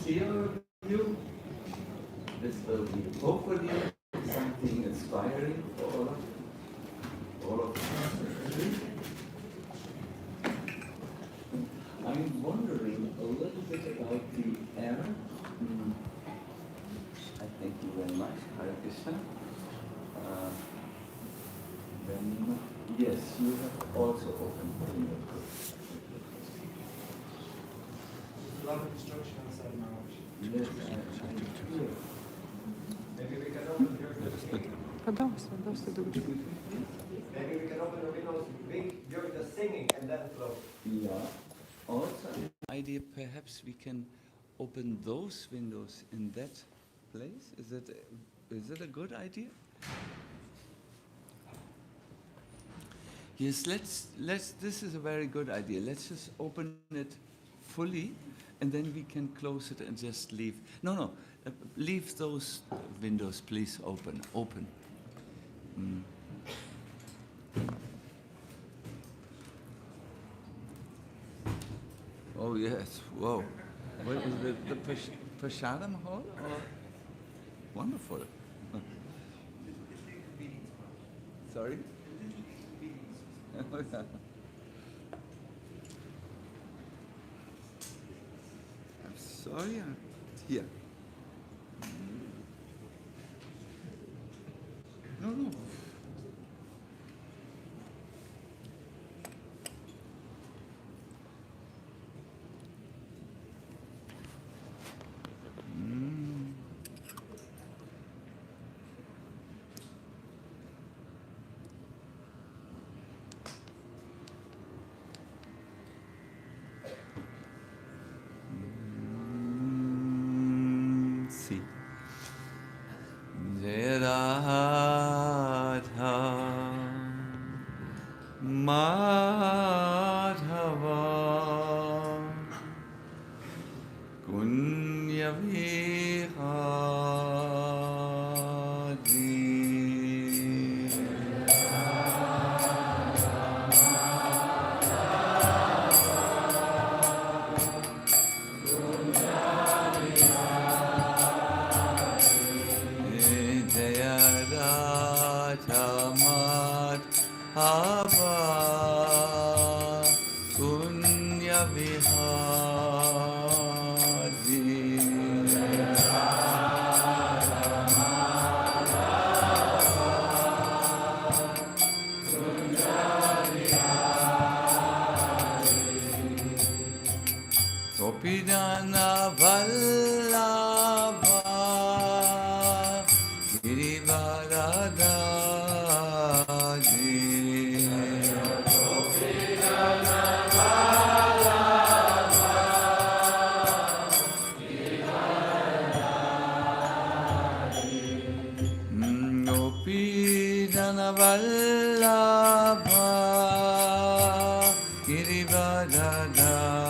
share with you. This will be hopefully something inspiring for all of us. I'm wondering a little bit about the air. I thank you very much, Hare Krishna. Then, yes, you have also opened the A lot of instruction outside Maharaj. Yes, Maybe we can open the Maybe we can open the windows during the singing and then flow. yeah. Also, idea perhaps we can open those windows in that place. Is it a good idea? Yes, let's. This is a very good idea. Let's just open it fully, and then we can close it and just leave. No, leave those windows, please. Open. Oh yes. Whoa. What is the Prashadam hall? Oh, wonderful. Sorry. I'm sorry. Here. No. See. Radha Madhava Kunya Gopinana Vallabha Girivaradhaji Gopinana Vallabha Girivaradhaji Gopinana Vallabha Girivaradhaji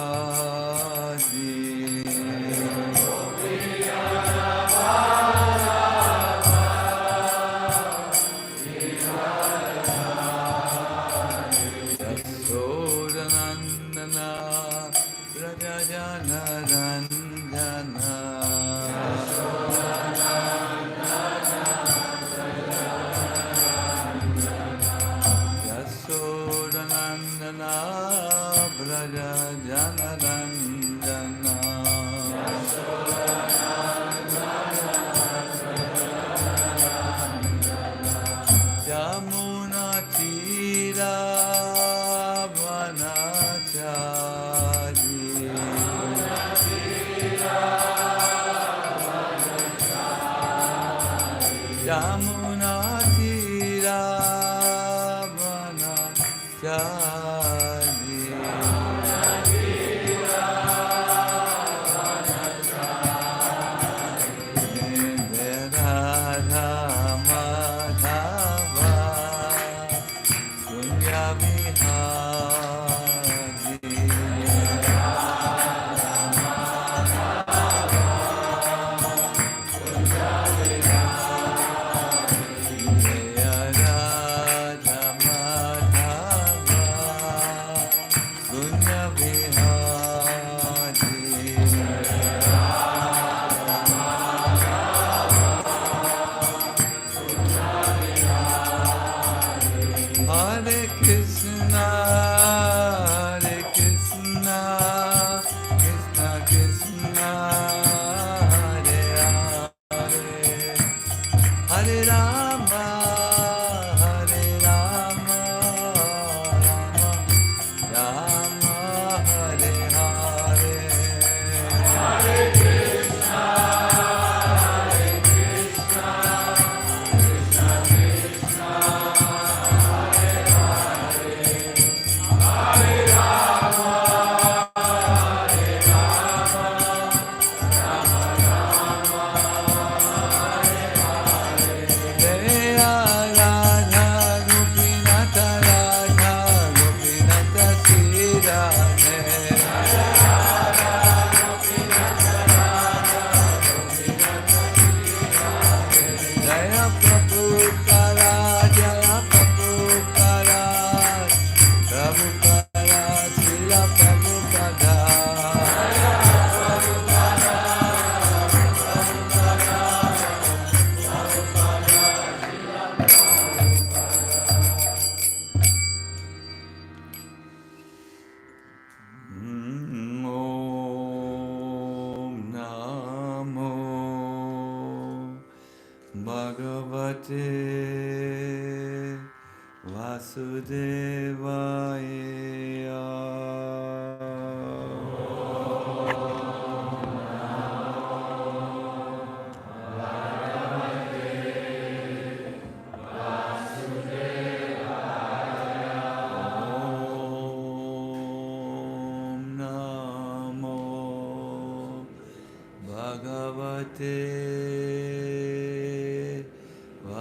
Hare Rama, Hare Rama, Rama Hare Hare, Hare Krishna, Krishna Krishna, Hare Hare, Hare Rama, Hare Rama, Rama Rama, Hare Hare. Jaya Radha Gopinatha Radha Gopinatha Sri Radhe. Jaya Prabhupada, Jaya Prabhupada, Prabhupada, Srila Prabhupada. Om Namo Bhagavate Vasudevaya. Om Namo Bhagavate Vasudevaya. Om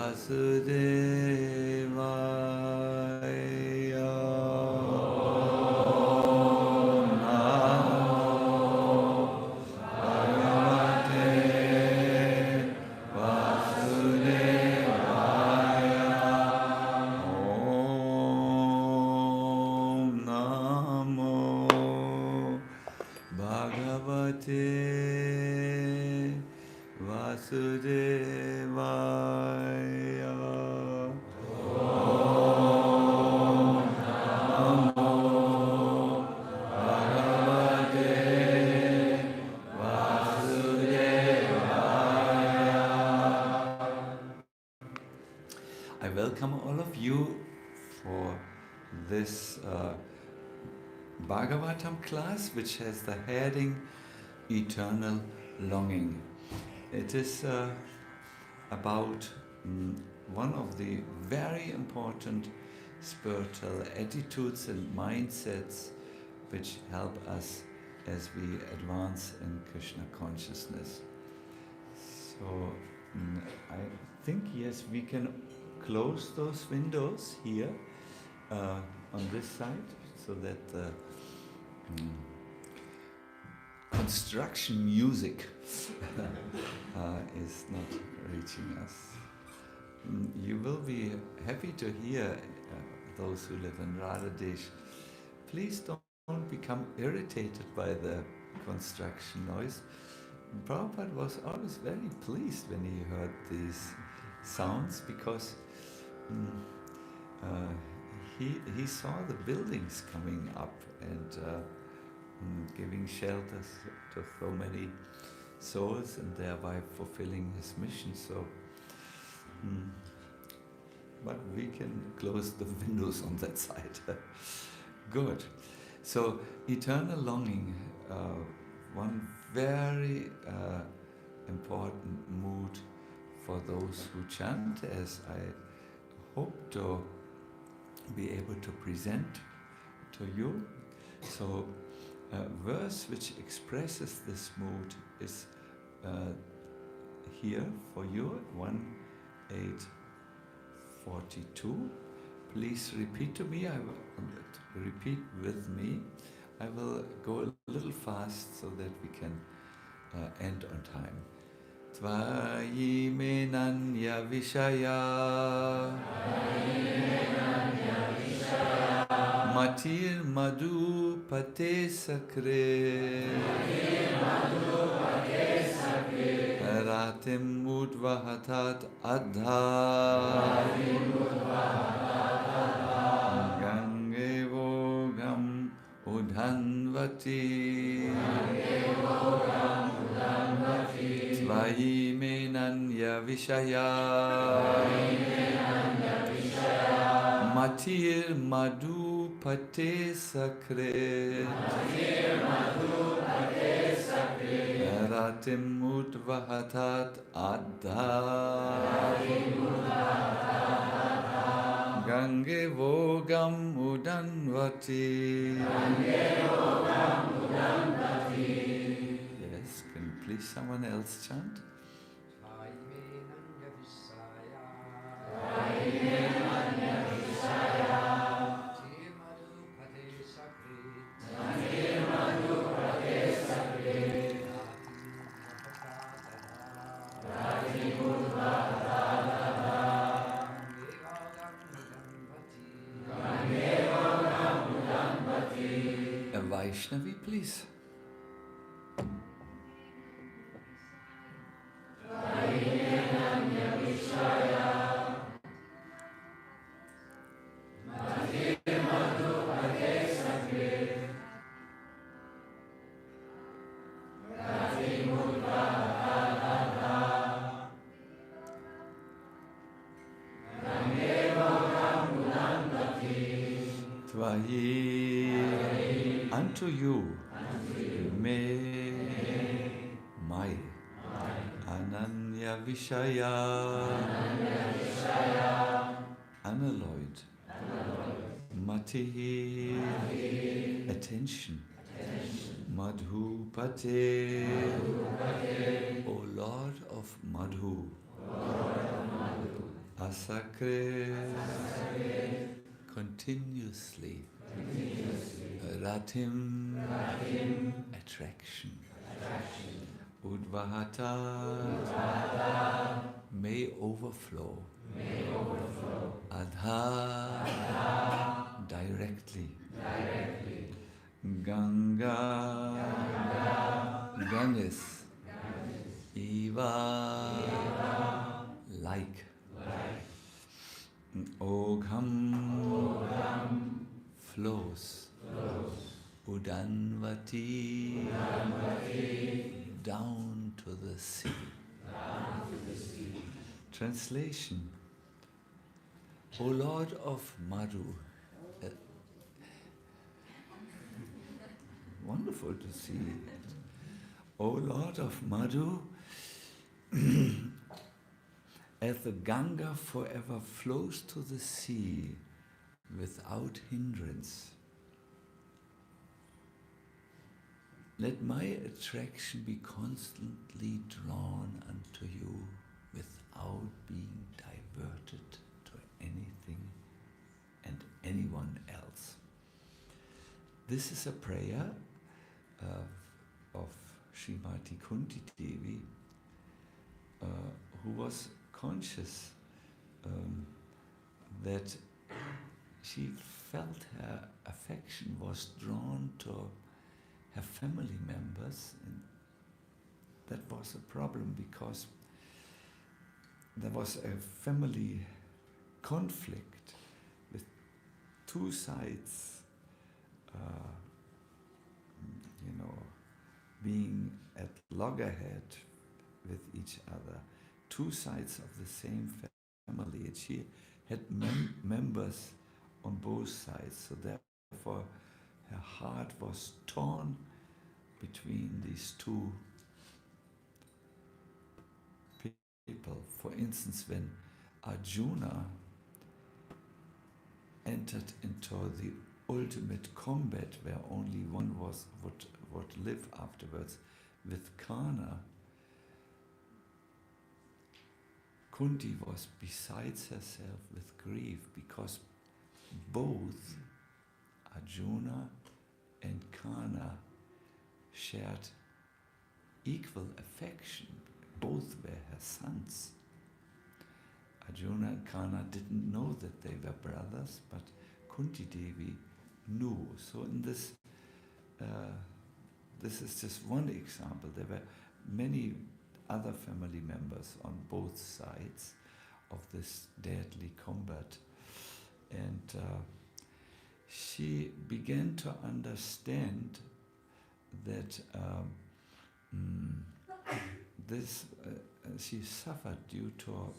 Namo Bhagavate Vasudevaya. Om Namo Bhagavate Vasudevaya. Om Namo Bhagavate Vasudevaya. I welcome all of you for this Bhagavatam class, which has the heading Eternal Longing. It is about one of the very important spiritual attitudes and mindsets which help us as we advance in Krishna consciousness. So I think, yes, we can close those windows here on this side so that the construction music is not reaching us. You will be happy to hear those who live in Radhadesh. Please don't become irritated by the construction noise. Prabhupada was always very pleased when he heard these sounds because he saw the buildings coming up and giving shelters to so many souls and thereby fulfilling his mission. So, but we can close the windows on that side. Good. So, eternal longing, one very important mood for those who chant, as I hope to be able to present to you. So, a verse which expresses this mood is here for you, 1:842. Please repeat to me. I will repeat with me. I will go a little fast so that we can end on time. Tvayi menanya vishaya Matir madhu pate sakre Ratim udvahatat adha Gangevo gam udhanvati Tvayi me nanya vishaya Matir madhu pate sakrit Ratim udvahatat adha Gange vogam udanvati. Yes, can please someone else chant? A Vaishnavi, please. Tvayi, unto you, me, my, Ananya Vishaya, unalloyed, Matihi, attention, Madhupate, O Lord of Madhu, Asakre, continuously, Ratim, attraction, Udvahata, may overflow, Adha, directly, Ganga, Ganges, Eva, like, Ogham, flows, Udanvati, down to the sea. Translation. O Lord of Madhu, wonderful to see it. O Lord of Madhu, as the Ganga forever flows to the sea without hindrance, let my attraction be constantly drawn unto you without being diverted to anything and anyone else. This is a prayer of Srimati Kunti Devi, who was conscious that she felt her affection was drawn to her family members, and that was a problem because there was a family conflict with two sides, being at loggerhead with each other, two sides of the same family, and she had members on both sides, so therefore her heart was torn between these two people. For instance, when Arjuna entered into the ultimate combat where only one would live afterwards with Karna, Kunti was besides herself with grief because both Arjuna and Karna shared equal affection. Both were her sons. Arjuna and Karna didn't know that they were brothers, but Kunti Devi knew. So in this is just one example. There were many other family members on both sides of this deadly combat. And she began to understand that she suffered due to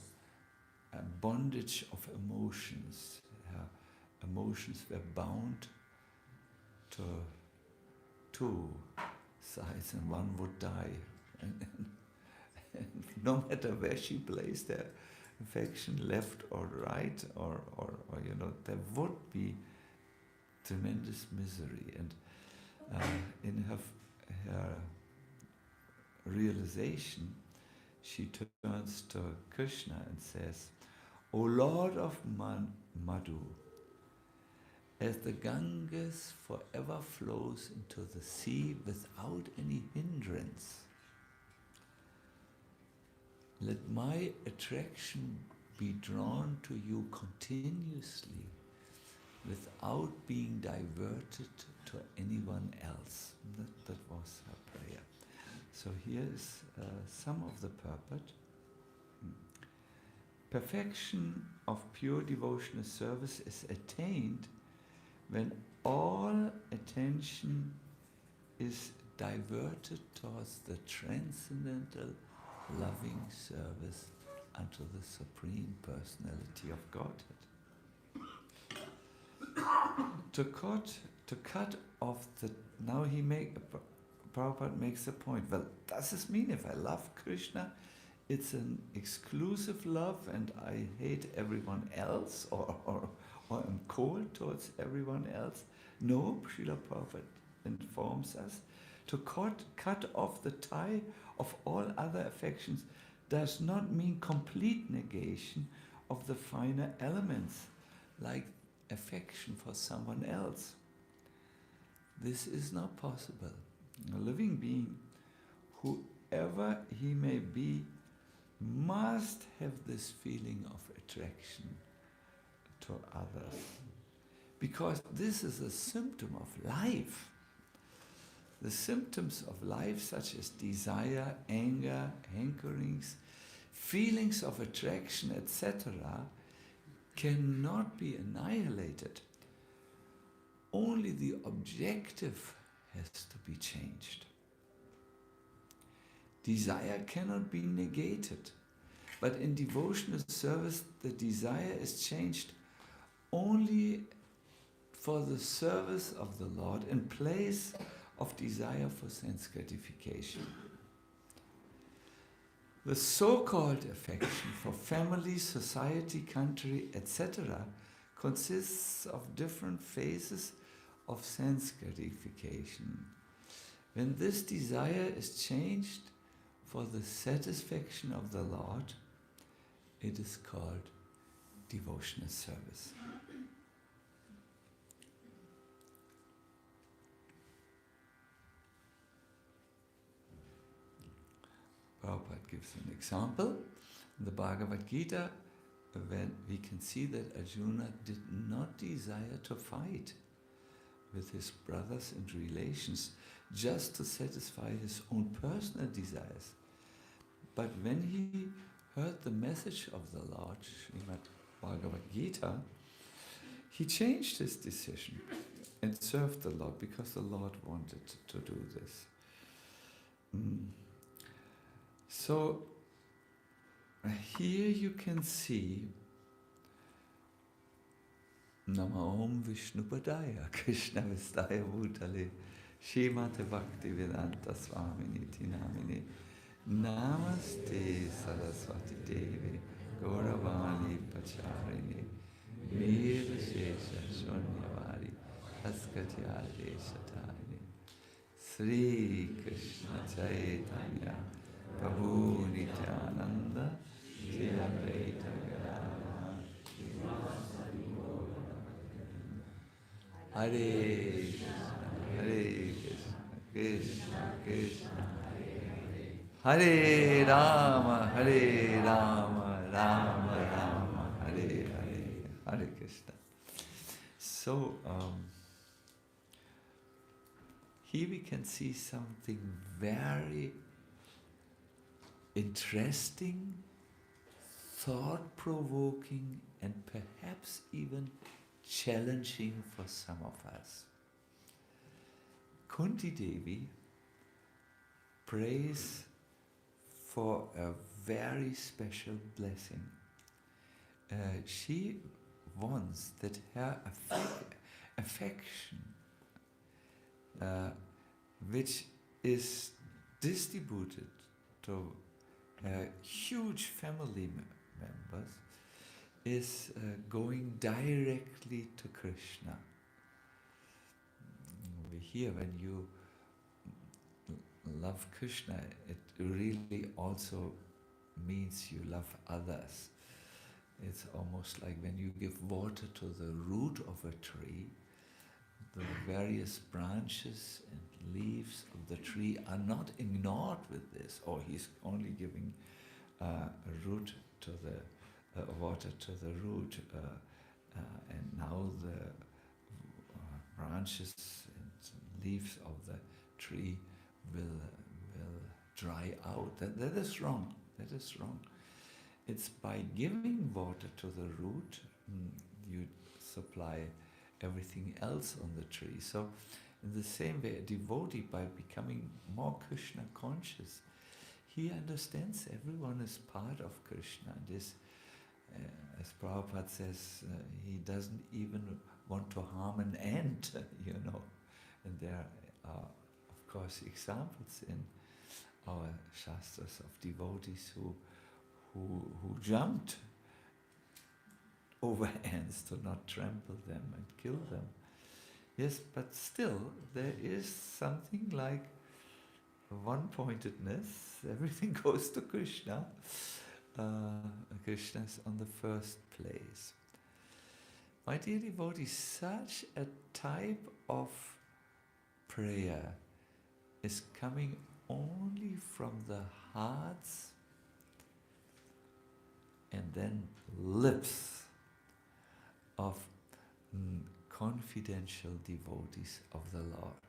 a bondage of emotions. Her emotions were bound to two sides, and one would die. And no matter where she placed her affection, left or right, or there would be tremendous misery. And in her realization, she turns to Krishna and says, "O Lord of Madhu, as the Ganges forever flows into the sea without any hindrance, let my attraction be drawn to you continuously without being diverted to anyone else." That was her prayer. So here is some of the purport. Perfection of pure devotional service is attained when all attention is diverted towards the transcendental loving service unto the Supreme Personality of Godhead. To cut off the... Now Prabhupada makes a point. Well, does this mean if I love Krishna, it's an exclusive love and I hate everyone else, or I'm cold towards everyone else? No, Srila Prabhupada informs us, to cut off the tie of all other affections does not mean complete negation of the finer elements, like affection for someone else. This is not possible. A living being, whoever he may be, must have this feeling of attraction to others, because this is a symptom of life. The symptoms of life, such as desire, anger, hankerings, feelings of attraction, etc., cannot be annihilated. Only the objective has to be changed. Desire cannot be negated, but in devotional service the desire is changed only for the service of the Lord in place of desire for sense gratification. The so-called affection for family, society, country, etc. consists of different phases of sense gratification. When this desire is changed for the satisfaction of the Lord, it is called devotional service. Prabhupada gives an example. In the Bhagavad Gita, when we can see that Arjuna did not desire to fight with his brothers and relations just to satisfy his own personal desires. But when he heard the message of the Lord, Srimad Bhagavad Gita, he changed his decision and served the Lord because the Lord wanted to do this. So here you can see Nama Om Vishnupadaya Krishna Vistaya Bhutale Shrimate Bhakti Vedanta Swami Namine Namaste Saraswati Devi Gauravani Pacharini Mira Shesha Shunyavari Askatyade Shatani Sri Krishna Chaitanya Prabhu Nityananda Shri Advaita Gadadhara Hare Krishna, Krishna Krishna, Hare Rama, Rama Rama, Hare Krishna. So, here we can see something very interesting, thought-provoking, and perhaps even challenging for some of us. Kunti Devi prays for a very special blessing. She wants that her affection, which is distributed to huge family members, is going directly to Krishna. We hear when you love Krishna, it really also means you love others. It's almost like when you give water to the root of a tree, the various branches and leaves of the tree are not ignored with this. Oh, he's only giving a root to the water to the root, and now the branches and leaves of the tree will dry out. That is wrong. That is wrong. It's by giving water to the root you supply everything else on the tree. So in the same way, a devotee, by becoming more Krishna conscious, he understands everyone is part of Krishna. And this, as Prabhupada says, he doesn't even want to harm an ant, And there are, of course, examples in our Shastras of devotees who jumped over ants to not trample them and kill them. Yes, but still there is something like one-pointedness. Everything goes to Krishna. Krishna is on the first place. My dear devotees, such a type of prayer is coming only from the hearts and then lips of confidential devotees of the Lord.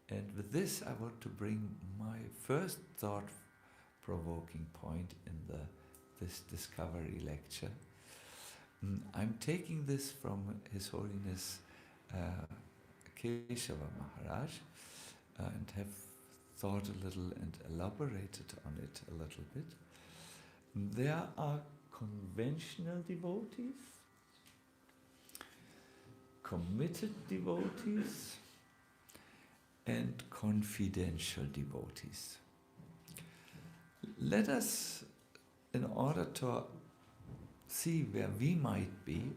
And with this I want to bring my first thought-provoking point in this discovery lecture. I'm taking this from His Holiness Keshava Maharaj and have thought a little and elaborated on it a little bit. There are conventional devotees, committed devotees, and confidential devotees. Let us, in order to see where we might be,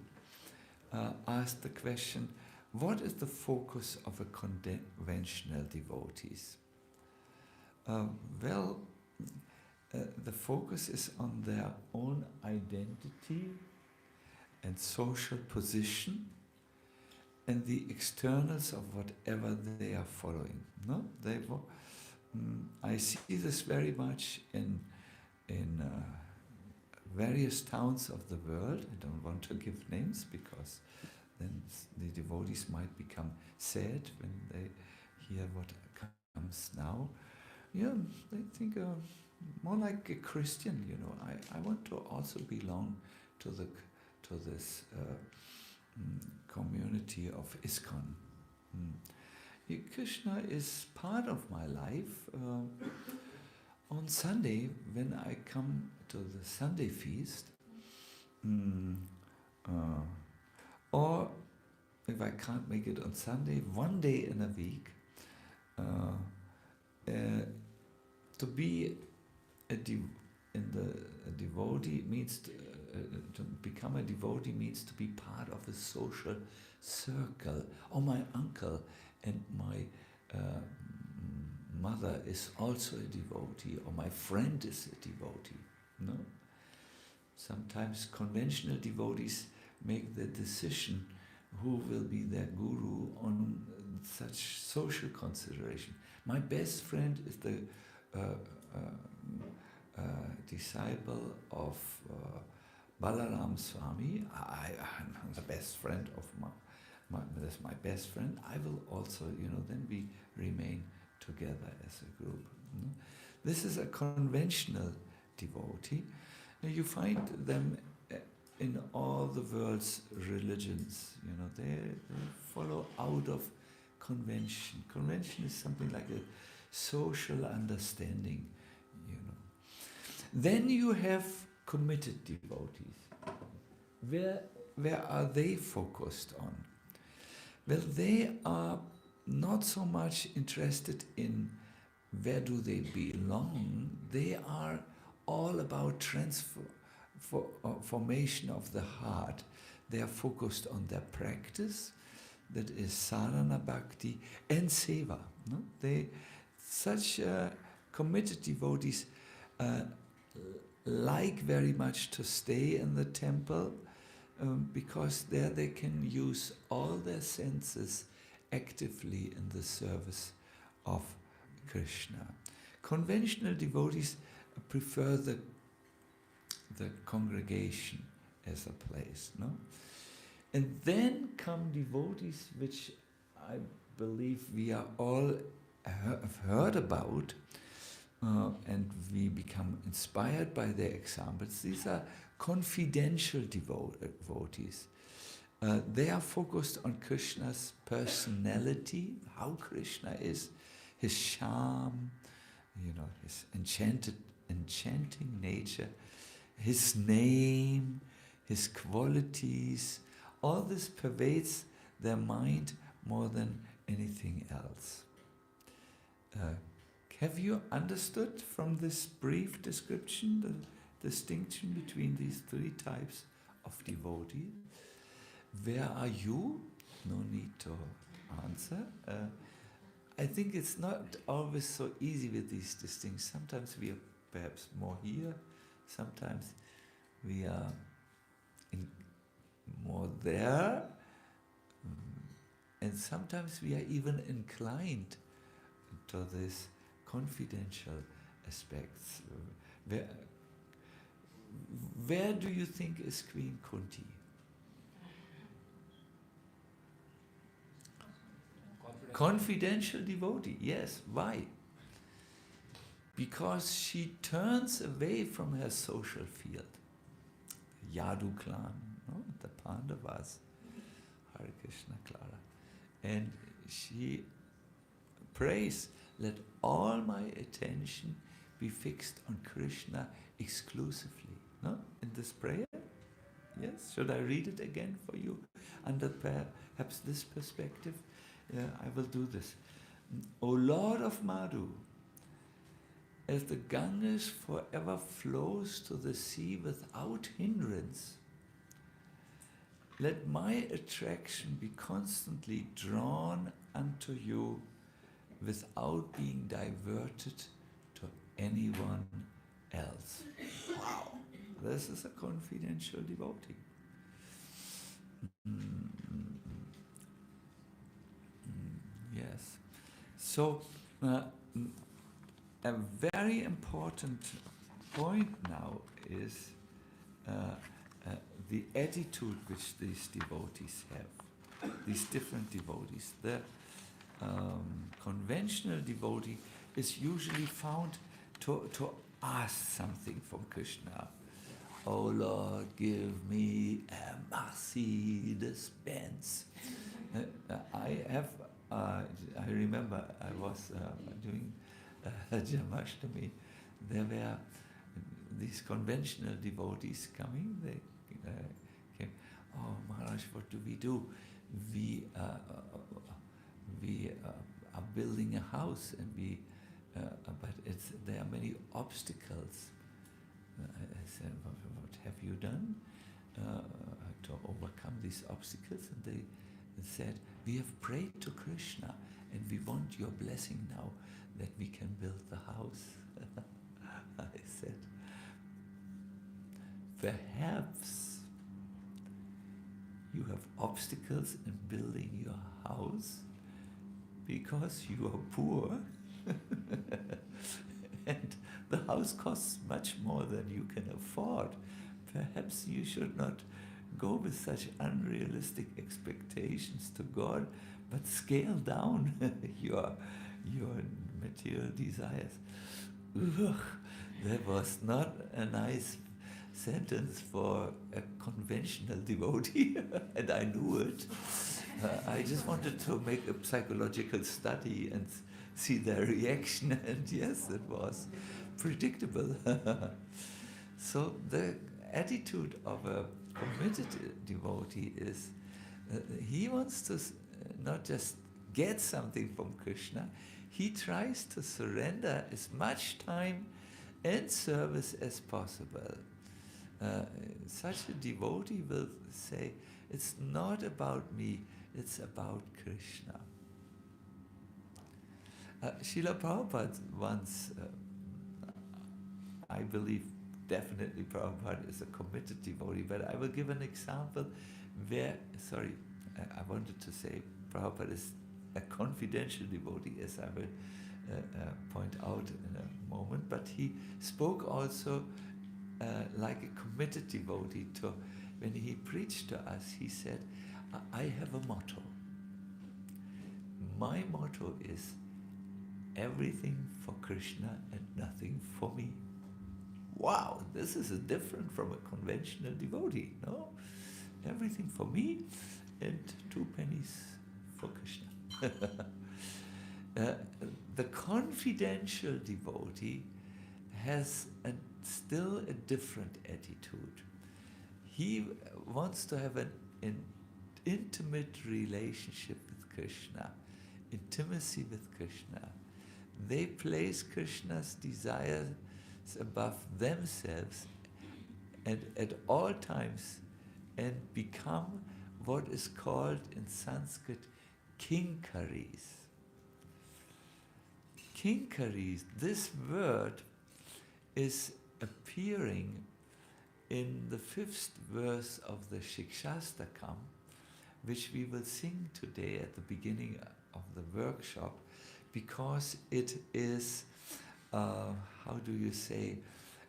ask the question, what is the focus of a conventional devotees? The focus is on their own identity and social position and the externals of whatever they are following. No, I see this very much in various towns of the world. I don't want to give names because then the devotees might become sad when they hear what comes now. Yeah, they think more like a Christian. I want to also belong to this community of ISKCON. Krishna is part of my life. On Sunday, when I come to the Sunday feast, or if I can't make it on Sunday, one day in a week, to be a devotee means to become a devotee means to be part of a social circle. Oh, my uncle and my mother is also a devotee, or my friend is a devotee. No? Sometimes conventional devotees make the decision who will be their guru on such social consideration. My best friend is the disciple of Balaram Swami. I'm the best friend of that's my best friend. I will also, then we remain together as a group. This is a conventional devotee. Now you find them in all the world's religions. They follow out of convention. Convention is something like a social understanding. Then you have committed devotees. Where are they focused on? Well, they are not so much interested in where do they belong. They are all about formation of the heart. They are focused on their practice, that is sadhana bhakti and seva. No? Such committed devotees like very much to stay in the temple because there they can use all their senses actively in the service of Krishna. Conventional devotees prefer the congregation as a place, no? And then come devotees which I believe we are all have heard about, and we become inspired by their examples. These are confidential devotees. They are focused on Krishna's personality, how Krishna is, his charm, his enchanting nature, his name, his qualities. All this pervades their mind more than anything else. Have you understood from this brief description the distinction between these three types of devotee? Where are you? No need to answer. I think it's not always so easy with these distinctions. Sometimes we are perhaps more here, sometimes we are more there, and sometimes we are even inclined to these confidential aspects. Where do you think is Queen Kunti? Confidential devotee, yes. Why? Because she turns away from her social field. The Yadu clan, no? The Pandavas, Hare Krishna, Clara. And she prays, let all my attention be fixed on Krishna exclusively. No? In this prayer? Yes? Should I read it again for you? Under perhaps this perspective? I will do this. O Lord of Madhu, as the Ganges forever flows to the sea without hindrance, let my attraction be constantly drawn unto you without being diverted to anyone else. Wow, this is a confidential devotee. Yes. So, a very important point now is the attitude which these devotees have, these different devotees. The conventional devotee is usually found to ask something from Krishna. Oh Lord, give me a mercy dispense. I remember I was doing Jamashtami. There were these conventional devotees coming. They came. Oh Maharaj, what do? We are building a house, and but there are many obstacles. I said, what have you done to overcome these obstacles? And they said, we have prayed to Krishna and we want your blessing now that we can build the house. I said, perhaps you have obstacles in building your house because you are poor and the house costs much more than you can afford. Perhaps you should not go with such unrealistic expectations to God, but scale down your material desires. Ugh, that was not a nice sentence for a conventional devotee, and I knew it. I just wanted to make a psychological study and see their reaction, and yes, it was predictable. So the attitude of a committed devotee is he wants to not just get something from Krishna, he tries to surrender as much time and service as possible. Such a devotee will say, it's not about me, it's about Krishna. Srila Prabhupada once, I believe definitely Prabhupada is a committed devotee, but I will give an example where, I wanted to say Prabhupada is a confidential devotee, as I will point out in a moment, but he spoke also like a committed devotee. When he preached to us, he said, I have a motto. My motto is everything for Krishna and nothing for me. Wow, this is different from a conventional devotee, no? Everything for me and 2 pennies for Krishna. The confidential devotee has still a different attitude. He wants to have an intimate relationship with Krishna, intimacy with Krishna. They place Krishna's desires above themselves and at all times, and become what is called in Sanskrit kinkaris. Kinkaris, this word is appearing in the 5th verse of the Shikshastakam, which we will sing today at the beginning of the workshop, because it is, how do you say,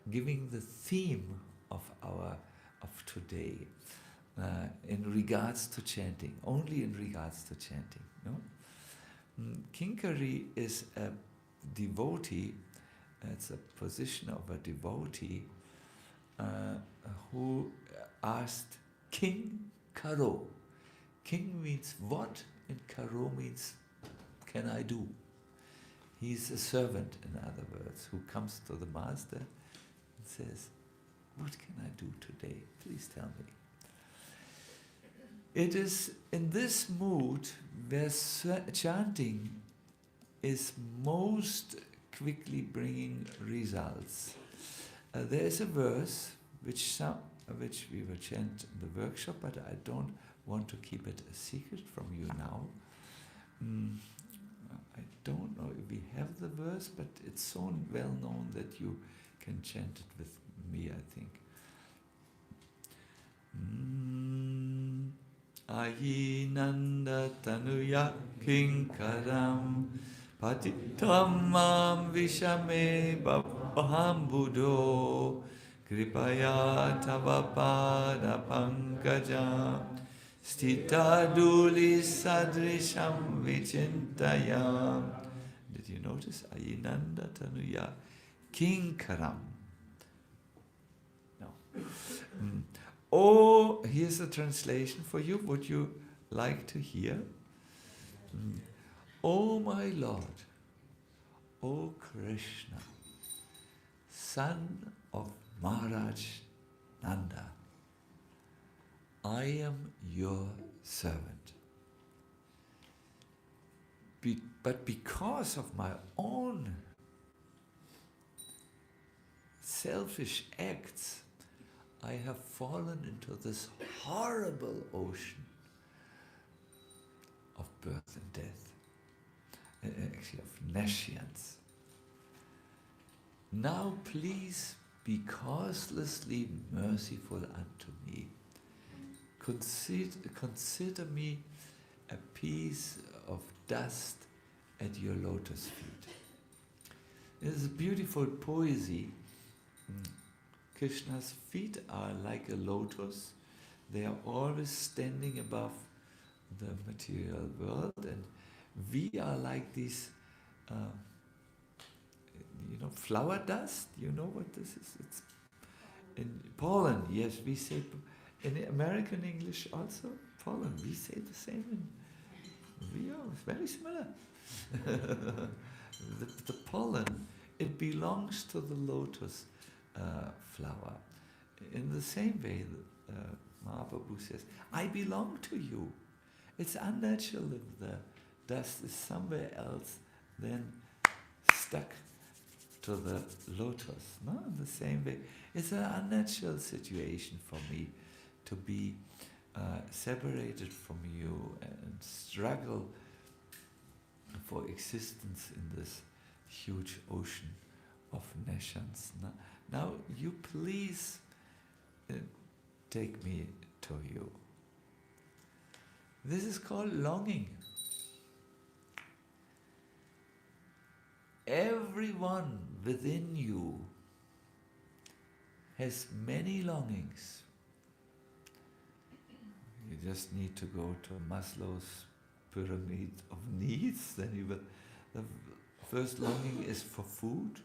giving the theme of today in regards to chanting, only in regards to chanting. No? Kinkari is a devotee, it's a position of a devotee who asked King Karo. King means what, and Karo means can I do? He's a servant, in other words, who comes to the master and says, what can I do today? Please tell me. It is in this mood where chanting is most quickly bringing results. There is a verse which we will chant in the workshop, but I don't want to keep it a secret from you now. I don't know if we have the verse, but it's so well known that you can chant it with me, I think. Ayinanda tanuya kinkaram patitam mam vishame babham buddho kripaya tavapada pankajam stita duli sadrisham vichintayam. Did you notice? Ayinanda tanuya kinkaram. No. Oh, here's a translation for you. Would you like to hear? Oh my Lord, O Krishna, son of Maharaj Nanda, I am your servant. But because of my own selfish acts, I have fallen into this horrible ocean of birth and death, actually of nescience. Now please be causelessly merciful unto me. Consider me a piece of dust at your lotus feet. It is a beautiful poesy. Krishna's feet are like a lotus. They are always standing above the material world, and we are like these, flower dust. You know what this is? It's in pollen. Yes, we say in American English also pollen. We say the same. We are very similar. the pollen, it belongs to the lotus flower. In the same way, Mahaprabhu says, I belong to you. It's unnatural if the dust is somewhere else than stuck to the lotus. No, in the same way, it's an unnatural situation for me to be separated from you and struggle for existence in this huge ocean of nations. Now you please take me to you. This is called longing. Everyone within you has many longings. You just need to go to Maslow's pyramid of needs. Then you will. The first longing is for food,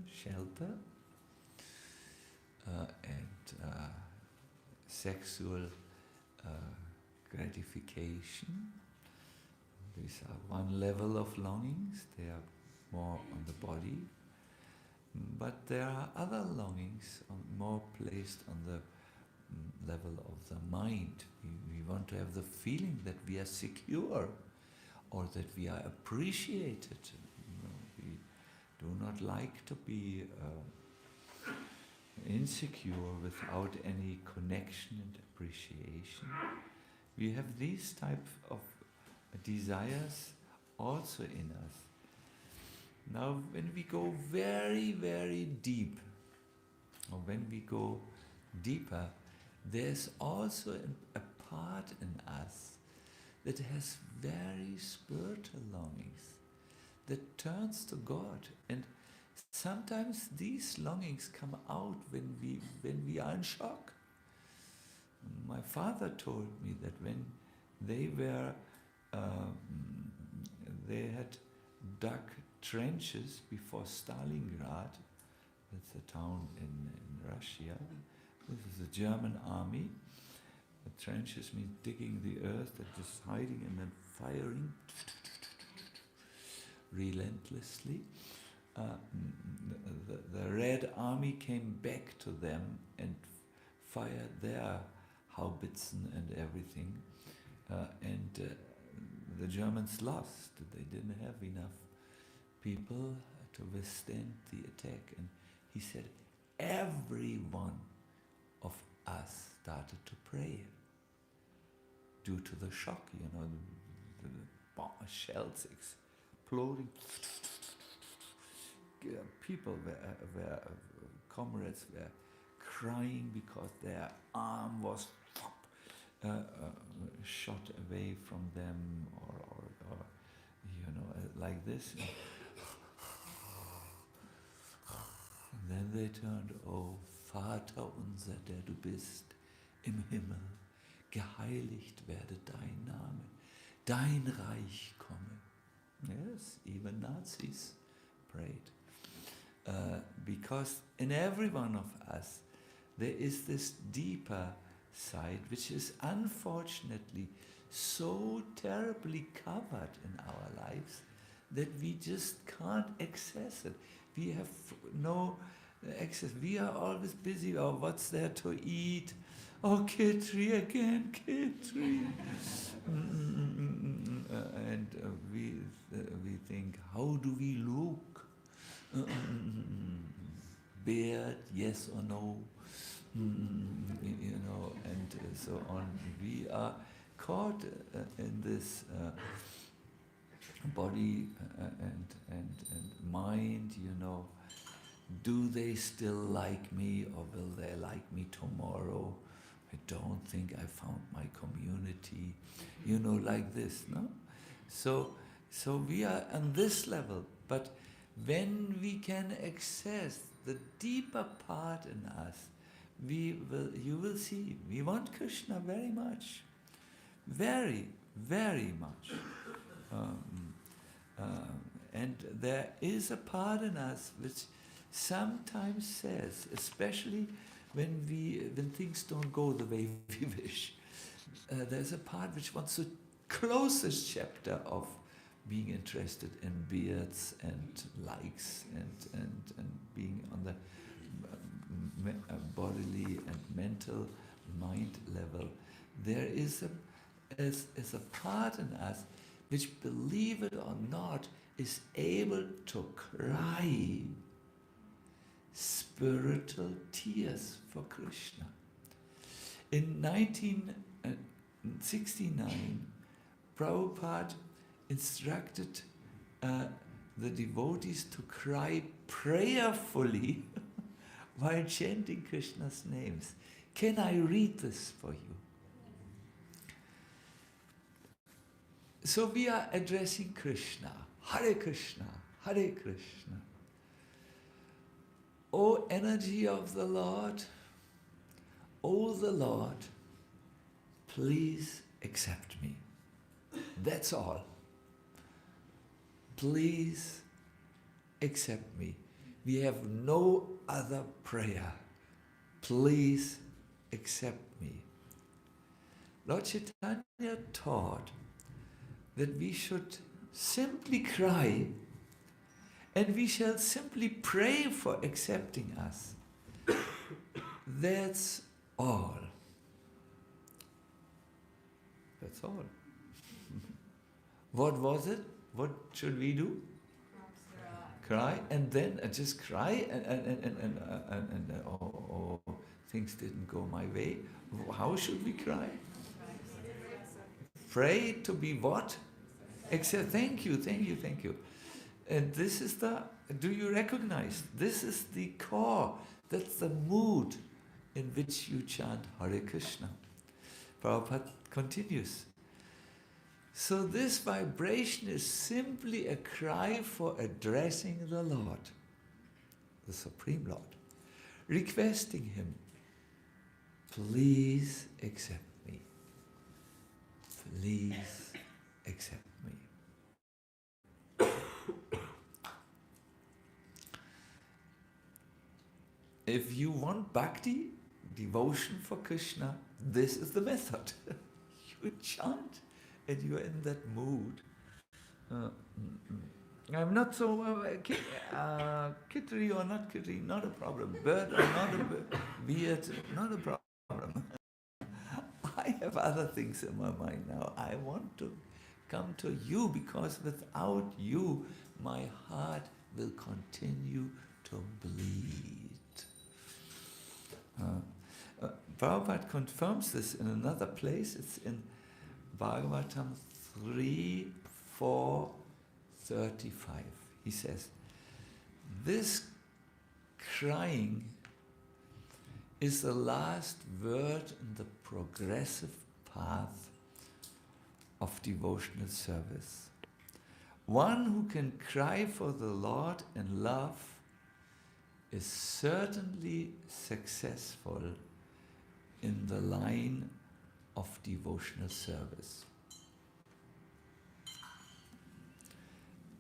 shelter, and sexual gratification. These are one level of longings. They are more on the body. But there are other longings more placed on the level of the mind. We want to have the feeling that we are secure or that we are appreciated. We do not like to be insecure without any connection and appreciation. We have these type of desires also in us. Now, when we go very, very deep, or when we go deeper, there's also a part in us that has very spiritual longings, that turns to God. And sometimes these longings come out when we are in shock. My father told me that when they were, they had dug trenches before Stalingrad, that's a town in Russia. This is the German army. The trenches mean digging the earth and just hiding and then firing relentlessly. The Red Army came back to them and fired their Haubitzen and everything. And the Germans lost. They didn't have enough people to withstand the attack. And he said, every one of us started to pray due to the shock, the bomb shells exploding. People were comrades were crying because their arm was shot away from them, or like this. And then they turned, oh Vater unser, der du bist im Himmel, geheiligt werde dein Name, dein Reich komme. Yes, even Nazis prayed. Because in every one of us there is this deeper side which is unfortunately so terribly covered in our lives that we just can't access it. We have no access. We are always busy. Oh, what's there to eat? Oh, Kitri again, Kitri. And we think, how do we look? Beard, yes or no? And so on. We are caught in this body and mind, Do they still like me, or will they like me tomorrow? I don't think I found my community. Like this, no? So we are on this level, but when we can access the deeper part in us, you will see, we want Krishna very much. Very, very much. And there is a part in us which sometimes says, especially when things don't go the way we wish, there's a part which wants to close this chapter of being interested in beards and likes and being on the bodily and mental mind level. There is a part in us which, believe it or not, is able to cry spiritual tears for Krishna. In 1969, Prabhupada instructed the devotees to cry prayerfully while chanting Krishna's names. Can I read this for you? So we are addressing Krishna. Hare Krishna, Hare Krishna. O energy of the Lord, O the Lord, please accept me. That's all. Please accept me. We have no other prayer. Please accept me. Lord Chaitanya taught that we should simply cry and we shall simply pray for accepting us. That's all. That's all. What was it? What should we do? Cry, and then just cry, and things didn't go my way. How should we cry? Pray to be what? Accept. Thank you. And this is do you recognize? This is the core. That's the mood in which you chant Hare Krishna. Prabhupada continues. So this vibration is simply a cry for addressing the Lord, the Supreme Lord, requesting Him, please accept me. Please accept me. If you want bhakti, devotion for Krishna, this is the method. You chant and you are in that mood. I'm not so kittery or not kittery, not a problem. Bird or not a beard, not a problem. I have other things in my mind now. I want to come to you because without you, my heart will continue to bleed. Prabhupada confirms this in another place. It's in Bhagavatam 3:4-35. He says, this crying is the last word in the progressive path of devotional service. One who can cry for the Lord in love is certainly successful in the line of devotional service.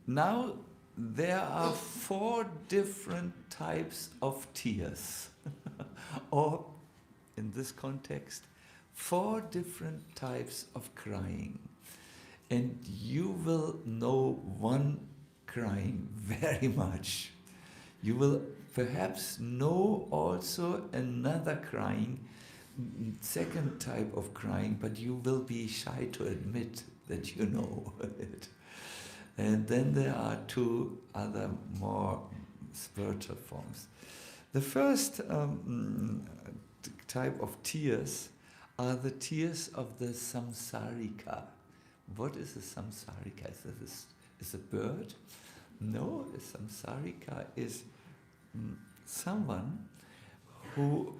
Now, there are 4 different types of tears, or in this context, 4 different types of crying. And you will know one crying very much. You will perhaps know also another crying, second type of crying, but you will be shy to admit that you know it. And then there are 2 other more spiritual forms. The first type of tears are the tears of the samsarika. What is a samsarika? Is a bird? No, a samsarika is someone who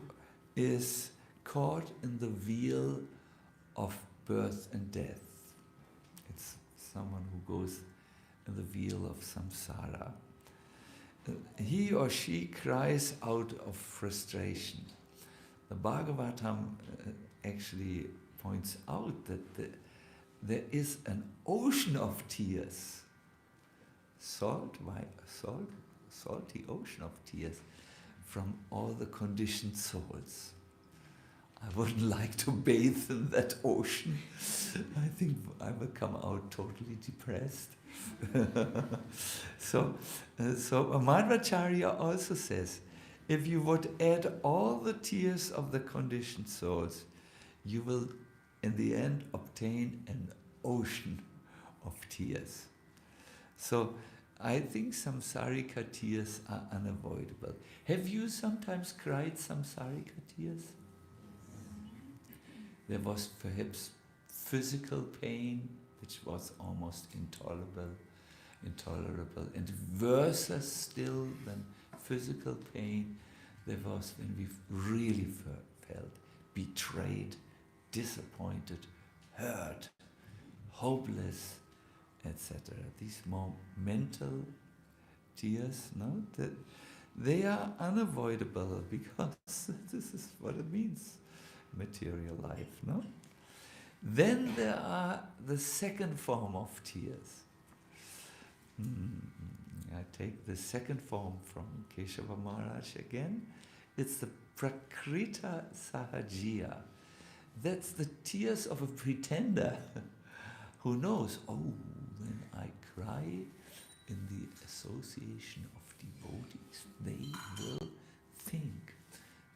is caught in the wheel of birth and death. It's someone who goes in the wheel of samsara. He or she cries out of frustration. The Bhagavatam actually points out that there is an ocean of tears, salty ocean of tears from all the conditioned souls. I wouldn't like to bathe in that ocean. I think I will come out totally depressed. So Madhvacharya also says, if you would add all the tears of the conditioned souls, you will in the end obtain an ocean of tears. So I think samsarika tears are unavoidable. Have you sometimes cried samsarika tears? There was perhaps physical pain, which was almost intolerable, and worse still than physical pain, there was when we really felt betrayed, disappointed, hurt, hopeless, etc. These more mental tears, no, they are unavoidable because this is what it means, material life, no? Then there are the second form of tears. I take the second form from Keshava Maharaj again. It's the Prakrita Sahajiya. That's the tears of a pretender who knows, oh, when I cry in the association of devotees, they will think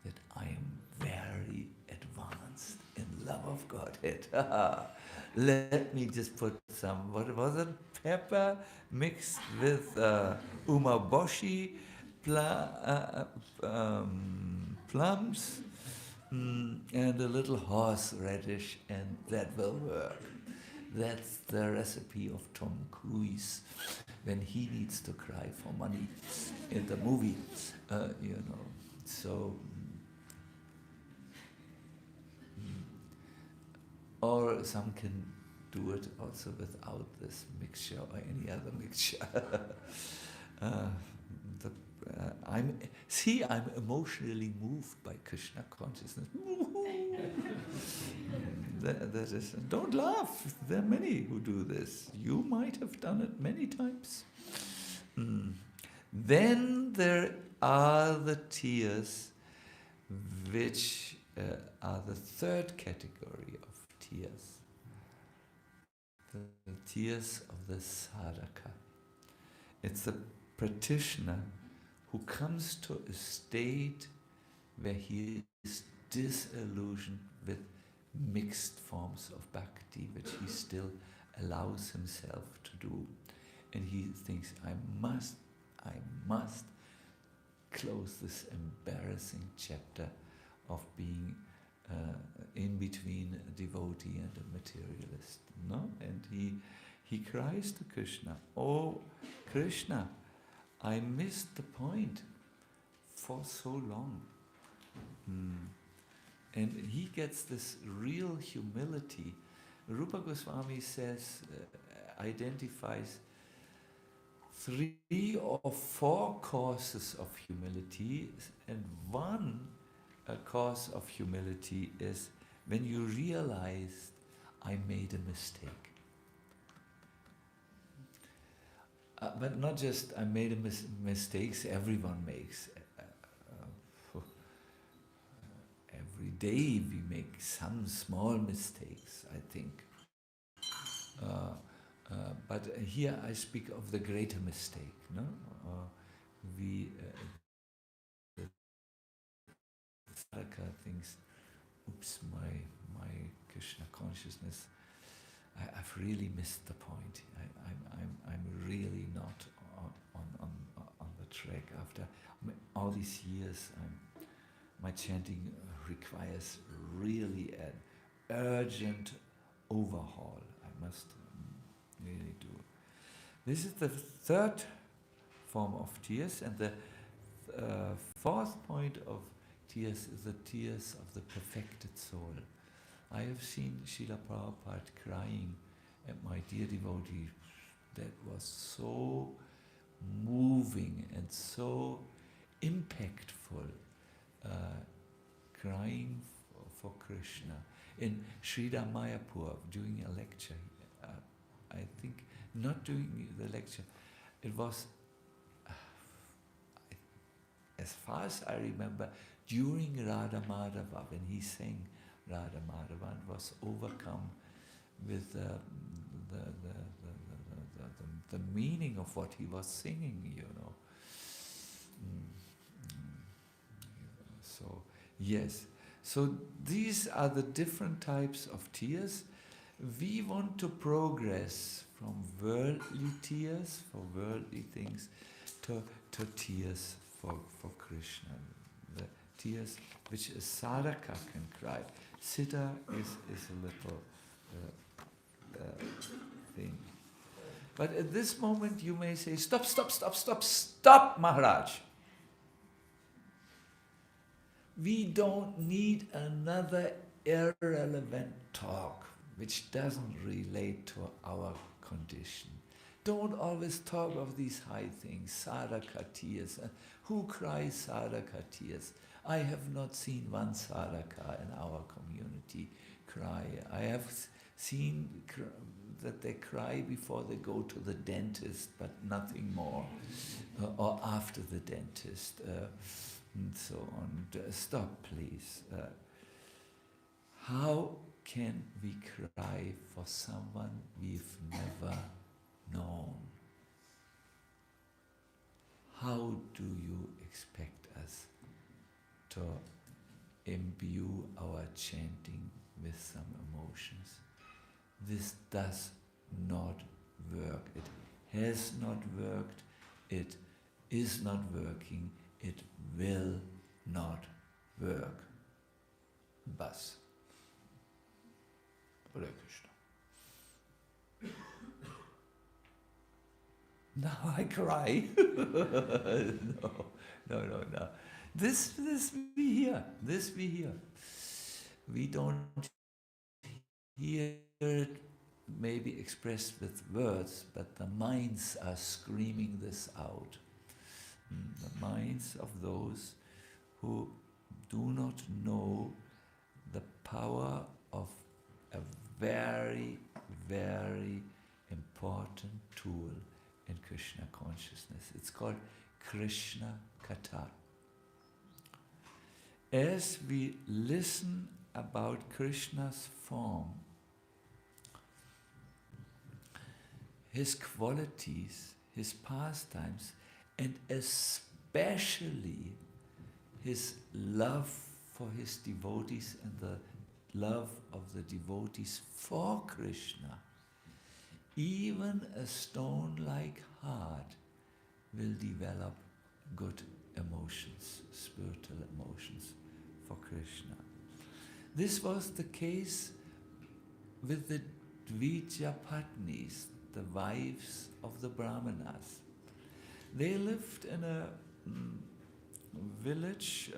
that I am very advanced in love of Godhead. Let me just put some, what was it? Pepper mixed with umaboshi, plums, and a little horseradish, and that will work. That's the recipe of Tom Cruise when he needs to cry for money in the movie, So, or some can do it also without this mixture or any other mixture. I'm emotionally moved by Krishna consciousness. That is, don't laugh. There are many who do this. You might have done it many times. Then there are the tears, which are the third category of tears. The tears of the sadhaka. It's the practitioner who comes to a state where he is disillusioned with mixed forms of bhakti, which he still allows himself to do. And he thinks, I must close this embarrassing chapter of being in between a devotee and a materialist. No? And he cries to Krishna, oh Krishna, I missed the point for so long. And he gets this real humility. Rupa Goswami says, identifies 3 or 4 causes of humility, and one cause of humility is when you realize I made a mistake. But not just I made mistakes, everyone makes. Every day we make some small mistakes, I think. But here I speak of the greater mistake. No, the sadhaka thinks, "Oops, my Krishna consciousness. I've really missed the point. I'm really not on the track. After all these years, my chanting requires really an urgent overhaul. I must really do. This is the third form of tears, and the fourth point of tears is the tears of the perfected soul. I have seen Srila Prabhupada crying at my dear devotee. That was so moving and so impactful, crying for Krishna. In Sridhar Mayapur, doing a lecture, I think, not doing the lecture, it was, as far as I remember, during Radha Madhava, when he sang Radha Madhava and was overcome with the the meaning of what he was singing, So, yes. So these are the different types of tears. We want to progress from worldly tears for worldly things to tears for Krishna. The tears which a sadhaka can cry. Siddha is a little thing. But at this moment you may say, stop, Maharaj. We don't need another irrelevant talk which doesn't relate to our condition. Don't always talk of these high things, sadhaka tears. Who cries sadhaka tears? I have not seen one sadhaka in our community cry. I have seen that they cry before they go to the dentist, but nothing more, or after the dentist, and so on. Stop, please. How can we cry for someone we've never known? How do you expect us to imbue our chanting with some emotions? This does not work. It has not worked. It is not working. It will not work. Bas. Hare Krishna. Now I cry. No. This we hear. This we hear. We don't hear it maybe expressed with words, but the minds are screaming this out. The minds of those who do not know the power of a very, very important tool in Krishna consciousness. It's called Krishna-katha. As we listen about Krishna's form, his qualities, his pastimes, and especially his love for his devotees and the love of the devotees for Krishna, even a stone-like heart will develop good emotions, spiritual emotions for Krishna. This was the case with the Dvija Patnis, the wives of the Brahmanas. They lived in a village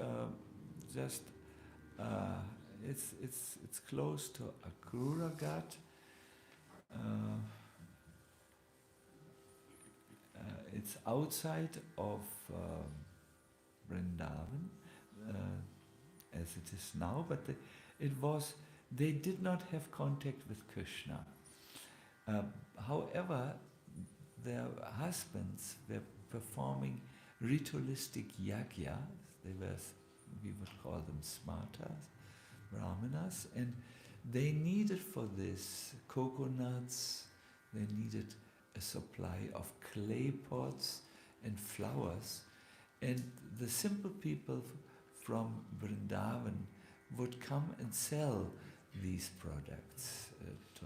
it's close to Akruragat. It's outside of Vrindavan, as it is now, but they did not have contact with Krishna. However, their husbands were performing ritualistic yagyas. We would call them smartas, brahmanas, and they needed for this coconuts, they needed a supply of clay pots and flowers, and the simple people from Vrindavan would come and sell these products to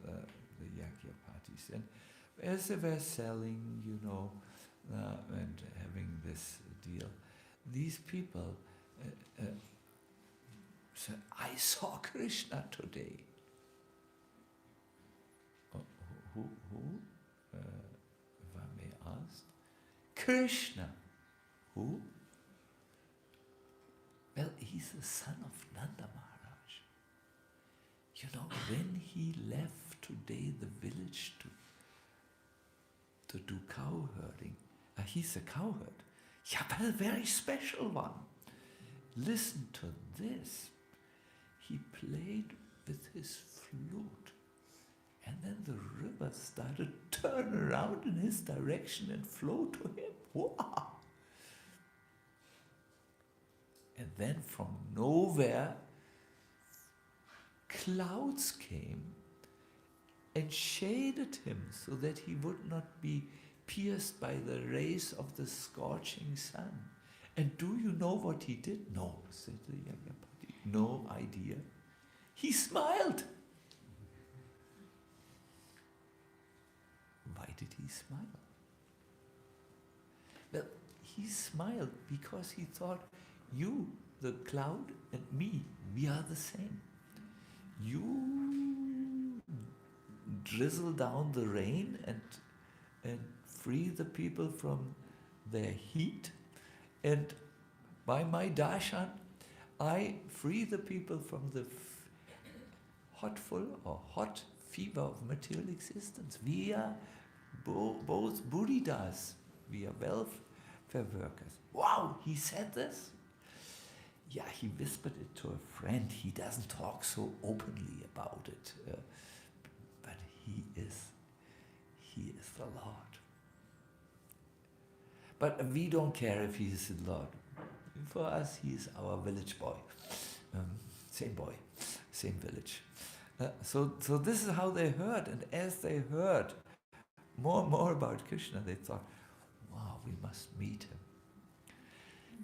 the yagya parties. And as they were selling, and having this deal, these people said, I saw Krishna today. Who? If I may ask? Krishna. Who? Well, he's the son of Nanda Maharaj. When he left today the village to do cow herding, he's a cowherd. Yeah, but a very special one. Listen to this. He played with his flute, and then the river started to turn around in his direction and flow to him. Wow! And then from nowhere, clouds came and shaded him so that he would not be pierced by the rays of the scorching sun. And do you know what he did? No, said the Yajapati. No idea. He smiled. Why did he smile? Well, he smiled because he thought, you, the cloud, and me, we are the same. You drizzle down the rain and free the people from their heat, and by my darshan, I free the people from the hot fever of material existence. We are both Buddhas. We are welfare workers. Wow, he said this? Yeah, he whispered it to a friend. He doesn't talk so openly about it, but he is the Lord. But we don't care if he is the Lord. For us, he is our village boy. Same boy, same village. So this is how they heard, and as they heard more and more about Krishna, they thought, wow, we must meet him.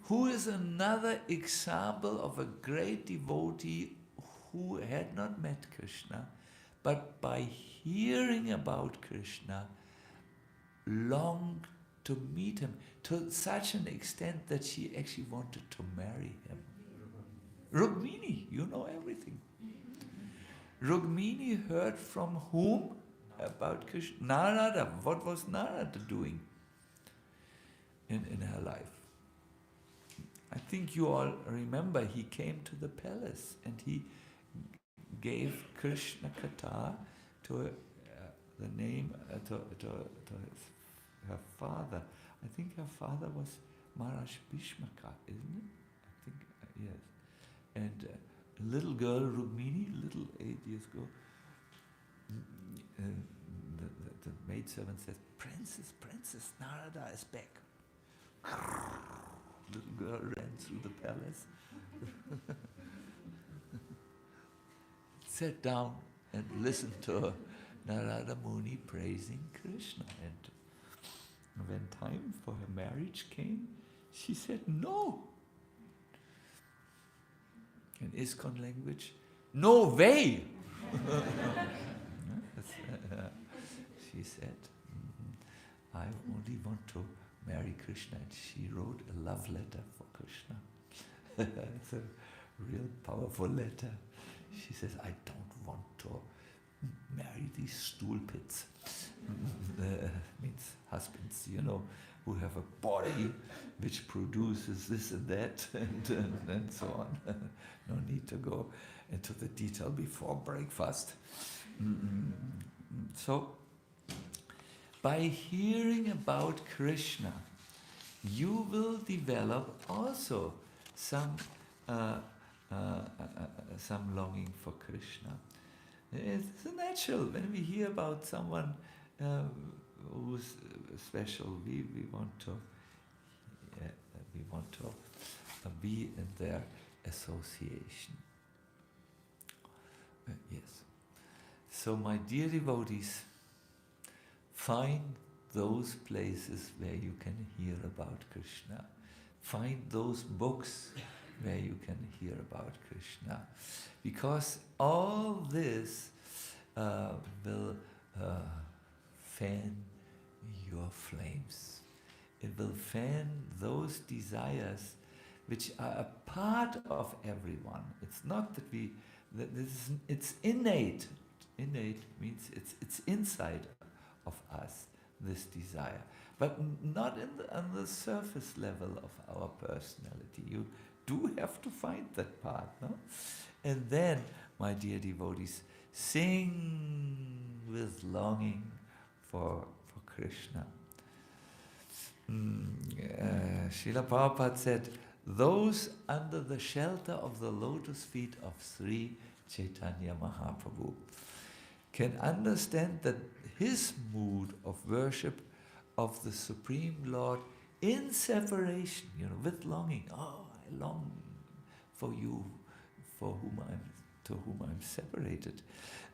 Who is another example of a great devotee who had not met Krishna, but by hearing about Krishna, longed to meet him to such an extent that she actually wanted to marry him? Rukmini, you know everything. Rukmini heard from whom about Krishna? Narada. What was Narada doing in her life? I think you all remember he came to the palace and he gave Krishna-katha to the name to her father. I think her father was Maharaj Bhishmaka, isn't it? I think, yes. And a little girl, Rukmini, little 8 years ago, the maidservant says, Princess, Narada is back. Little girl ran through the palace, sat down and listened to Narada Muni praising Krishna. And when time for her marriage came, she said no. In ISKCON language, no way! She said, I only want to marry Krishna. And she wrote a love letter for Krishna. It's a real powerful letter. She says, I don't want to marry these stool pits. Means husbands, who have a body which produces this and that and so on. No need to go into the detail before breakfast. So, by hearing about Krishna, you will develop also some longing for Krishna. It's natural when we hear about someone who's special. We want to be in their association. Yes. So, my dear devotees, find those places where you can hear about Krishna. Find those books where you can hear about Krishna. Because all this will fan your flames. It will fan those desires which are a part of everyone. It's not that it's innate. Innate means it's inside of us, this desire. But not on the surface level of our personality. You do have to find that part, no? And then, my dear devotees, sing with longing for Krishna. Srila Prabhupada said, those under the shelter of the lotus feet of Sri Chaitanya Mahaprabhu can understand that his mood of worship of the Supreme Lord in separation, with longing. Oh, I long for you, for whom I'm to whom I'm separated.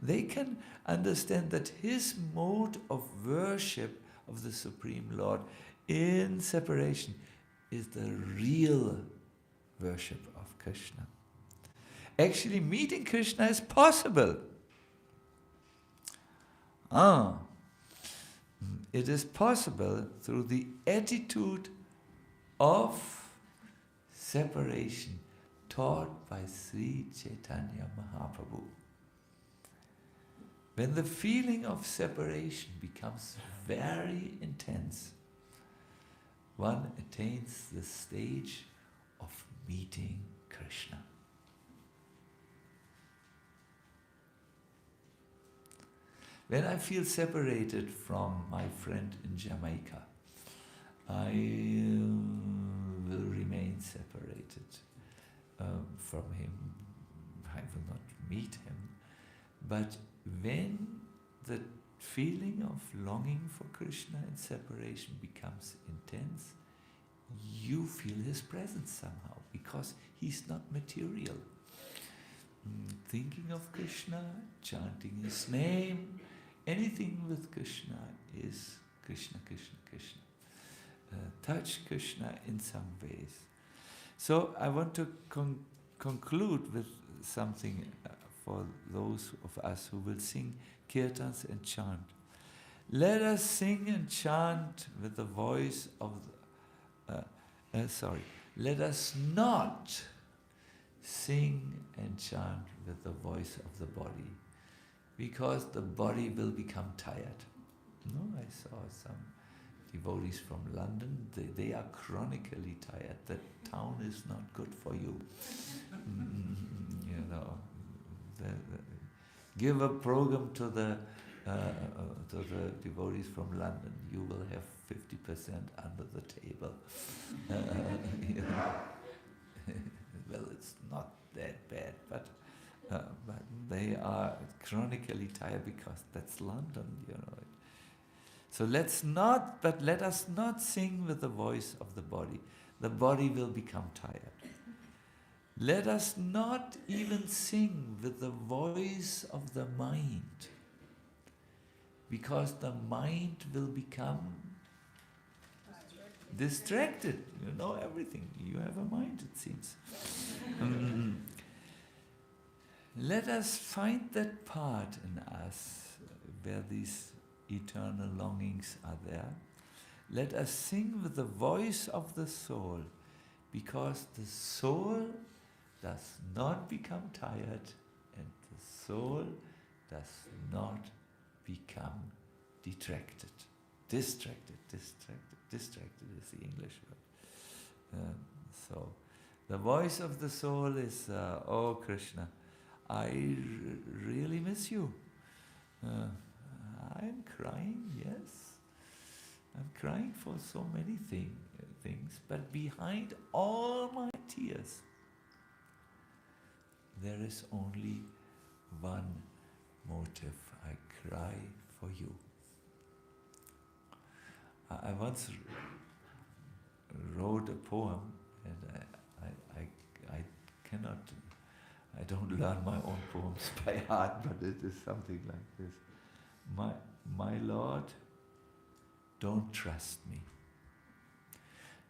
They can understand that his mode of worship of the Supreme Lord in separation is the real worship of Krishna. Actually, meeting Krishna is possible. It is possible through the attitude of separation taught by Sri Chaitanya Mahaprabhu. When the feeling of separation becomes very intense, one attains the stage of meeting Krishna. When I feel separated from my friend in Jamaica, I will remain separated from him. I will not meet him. But when the feeling of longing for Krishna in separation becomes intense, you feel his presence somehow, because he's not material. Thinking of Krishna, chanting his name, anything with Krishna is Krishna, Krishna, Krishna. Touch Krishna in some ways. So I want to conclude with something for those of us who will sing kirtans and chant. Let us sing and chant with the voice of let us not sing and chant with the voice of the body, because the body will become tired. No, I saw some devotees from London, they are chronically tired. The town is not good for you. Give a program to the devotees from London, you will have 50% under the table. Well, it's not that bad, but they are chronically tired because that's London, So let us not sing with the voice of the body. The body will become tired. Let us not even sing with the voice of the mind, because the mind will become distracted. You know everything. You have a mind, it seems. Let us find that part in us where these eternal longings are there. Let us sing with the voice of the soul, because the soul does not become tired, and the soul does not become distracted. Distracted is the English word. So the voice of the soul is, oh Krishna, I really miss you. I'm crying, yes. I'm crying for so many things, but behind all my tears, there is only one motive. I cry for you. I once wrote a poem, and I don't learn my own poems by heart, but it is something like this. My Lord, don't trust me.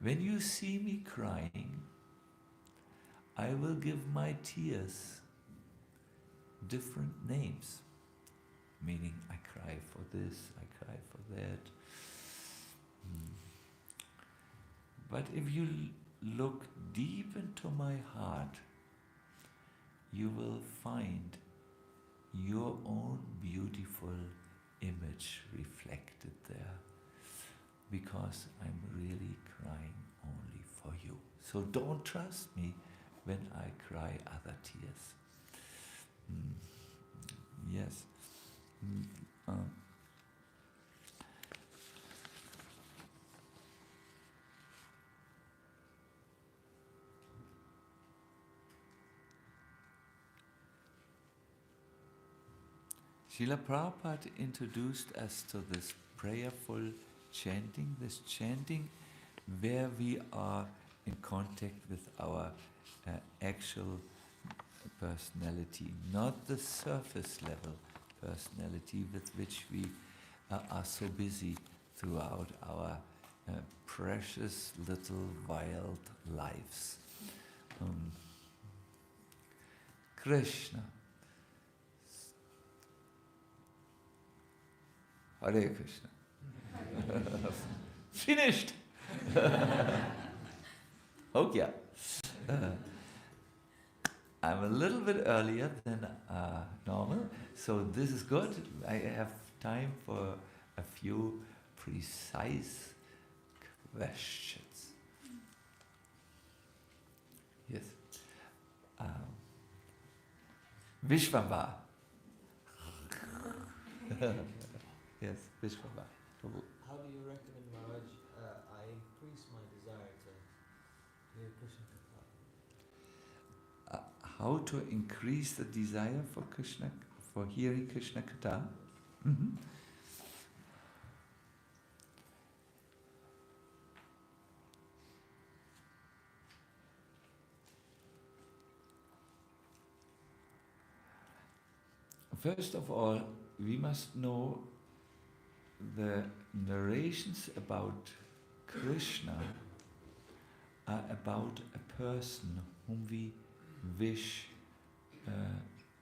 When you see me crying, I will give my tears different names, meaning I cry for this, I cry for that. But if you look deep into my heart, you will find your own beautiful image reflected there, because I'm really crying only for you. So don't trust me when I cry other tears. Yes. Srila Prabhupada introduced us to this prayerful chanting, where we are in contact with our actual personality, not the surface level personality with which we are so busy throughout our precious little wild lives. Krishna. Hare Krishna. Finished. Okay. I'm a little bit earlier than normal, so this is good. I have time for a few precise questions. Yes. Vishwamba. Yes, Vishwamba. How do you recommend, Maharaj, I increase my desire to hear Krishna-katha? How to increase the desire for Krishna, for hearing Krishna-katha? Mm-hmm. First of all, we must know the narrations about Krishna are about a person whom we wish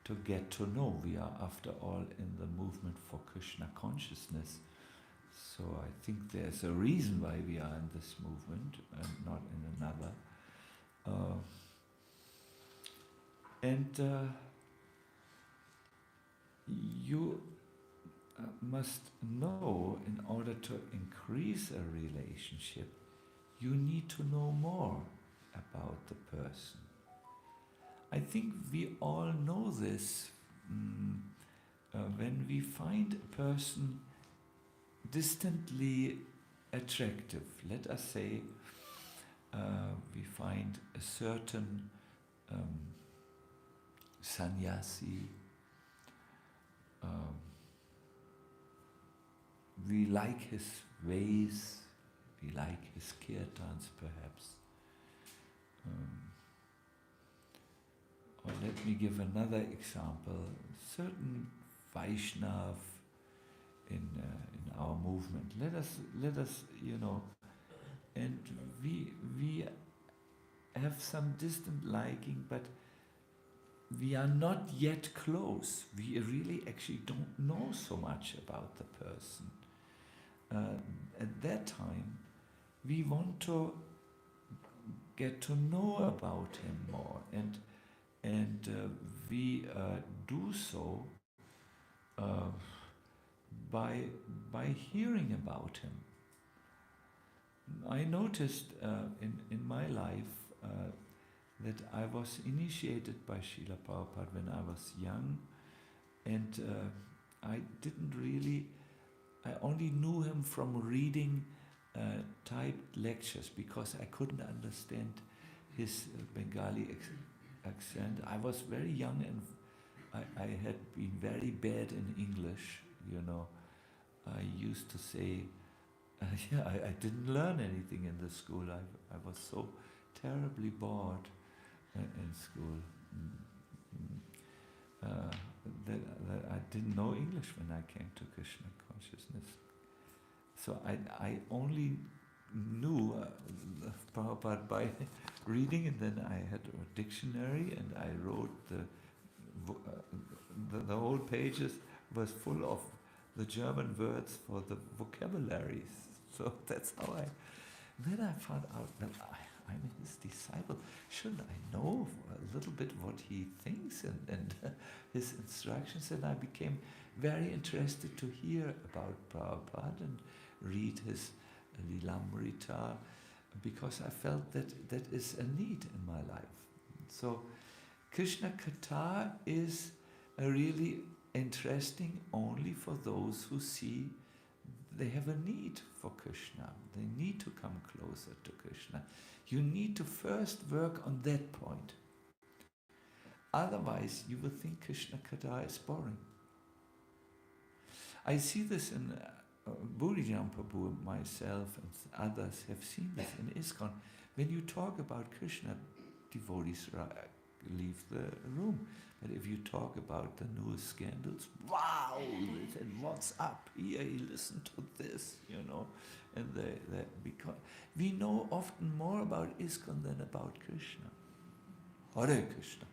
to get to know. We are, after all, in the movement for Krishna consciousness. So I think there's a reason why we are in this movement and not in another. You must know, in order to increase a relationship, you need to know more about the person. I think we all know this when we find a person distantly attractive. Let us say we find a certain sannyasi. We like his ways, we like his kirtans perhaps. Or let me give another example. Certain Vaishnav in our movement. Let us, and we have some distant liking, but we are not yet close. We really actually don't know so much about the person. At that time, we want to get to know about him more, and we do so by hearing about him. I noticed in my life that I was initiated by Srila Prabhupada when I was young, and I only knew him from reading typed lectures because I couldn't understand his Bengali accent. I was very young and I had been very bad in English, I used to say, I didn't learn anything in the school. I was so terribly bored in school that I didn't know English when I came to Krishna consciousness. So I only knew Prabhupada by reading, and then I had a dictionary and I wrote the whole pages was full of the German words for the vocabularies. So that's how then I found out that I'm his disciple. Shouldn't I know a little bit what he thinks and his instructions? And I became very interested to hear about Prabhupada and read his Lilamrita, because I felt that is a need in my life. So Krishna-katha is really interesting only for those who see they have a need for Krishna. They need to come closer to Krishna. You need to first work on that point. Otherwise, you will think Krishna-katha is boring. I see this in Bhurijam Prabhu, myself and others have seen this in ISKCON. When you talk about Krishna, devotees leave the room. But if you talk about the newest scandals, wow, and what's up here? Listen to this, and because we know often more about ISKCON than about Krishna. Hare Krishna.